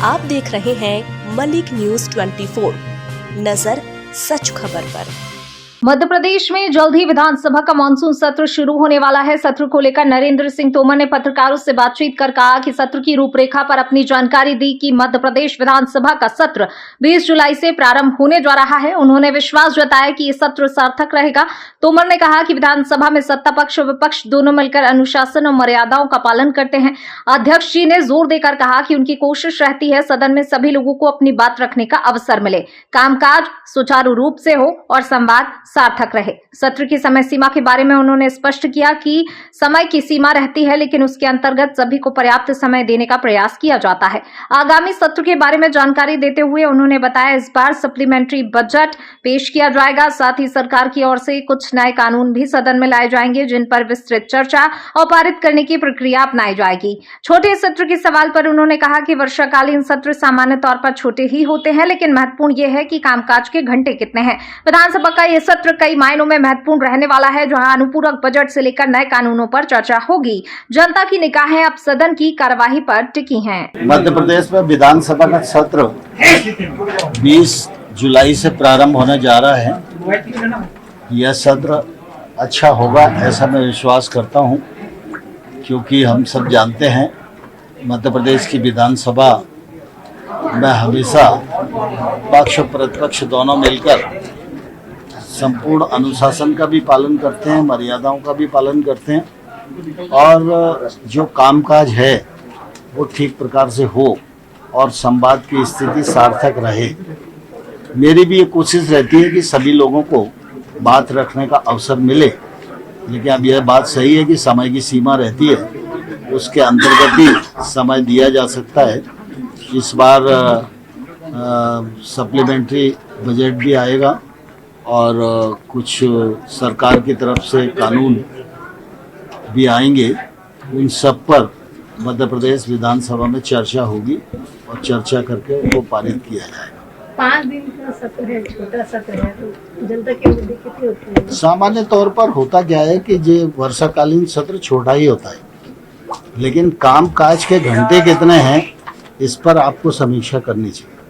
आप देख रहे हैं मलिक न्यूज 24, नजर सच खबर पर। मध्य प्रदेश में जल्द ही विधानसभा का मानसून सत्र शुरू होने वाला है। सत्र को लेकर नरेंद्र सिंह तोमर ने पत्रकारों से बातचीत कर कहा कि सत्र की रूपरेखा पर अपनी जानकारी दी कि मध्य प्रदेश विधानसभा का सत्र 20 जुलाई से प्रारंभ होने जा रहा है। उन्होंने विश्वास जताया कि ये सत्र सार्थक रहेगा। तोमर ने कहा कि विधानसभा में सत्ता पक्ष और विपक्ष दोनों मिलकर अनुशासन और मर्यादाओं का पालन करते हैं। अध्यक्ष जी ने जोर देकर कहा कि उनकी कोशिश रहती है सदन में सभी लोगों को अपनी बात रखने का अवसर मिले, कामकाज सुचारू रूप से हो और संवाद सार्थक रहे। सत्र की समय सीमा के बारे में उन्होंने स्पष्ट किया कि समय की सीमा रहती है, लेकिन उसके अंतर्गत सभी को पर्याप्त समय देने का प्रयास किया जाता है। आगामी सत्र के बारे में जानकारी देते हुए उन्होंने बताया इस बार सप्लीमेंट्री बजट पेश किया जाएगा। साथ ही सरकार की ओर से कुछ नए कानून भी सदन में लाए जाएंगे, जिन पर विस्तृत चर्चा और पारित करने की प्रक्रिया अपनाई जाएगी। छोटे सत्र के सवाल पर उन्होंने कहा कि वर्षाकालीन सत्र सामान्य तौर पर छोटे ही होते हैं, लेकिन महत्वपूर्ण यह है कि कामकाज के घंटे कितने हैं। विधानसभा का यह सत्र कई मायनों में महत्वपूर्ण रहने वाला है, जहां अनुपूरक बजट से लेकर नए कानूनों पर चर्चा होगी। जनता की निगाहें अब सदन की कार्यवाही पर टिकी हैं। मध्य प्रदेश में विधानसभा का सत्र 20 जुलाई से प्रारंभ होने जा रहा है। यह सत्र अच्छा होगा ऐसा मैं विश्वास करता हूं, क्योंकि हम सब जानते हैं मध्य प्रदेश की विधानसभा में हमेशा पक्ष और प्रतिपक्ष दोनों मिलकर संपूर्ण अनुशासन का भी पालन करते हैं, मर्यादाओं का भी पालन करते हैं और जो कामकाज है वो ठीक प्रकार से हो और संवाद की स्थिति सार्थक रहे। मेरी भी ये कोशिश रहती है कि सभी लोगों को बात रखने का अवसर मिले, लेकिन अब यह बात सही है कि समय की सीमा रहती है, उसके अंतर्गत ही समय दिया जा सकता है। इस बार सप्लीमेंट्री बजट भी आएगा और कुछ सरकार की तरफ से कानून भी आएंगे। उन सब पर मध्य प्रदेश विधानसभा में चर्चा होगी और चर्चा करके उनको पारित किया जाएगा। 5 दिन का सत्र है, छोटा सत्र है, तो जनता की उम्मीदें कितनी होती है? सामान्य तौर पर होता क्या है कि ये वर्षाकालीन सत्र छोटा ही होता है, लेकिन काम काज के घंटे कितने हैं इस पर आपको समीक्षा करनी चाहिए।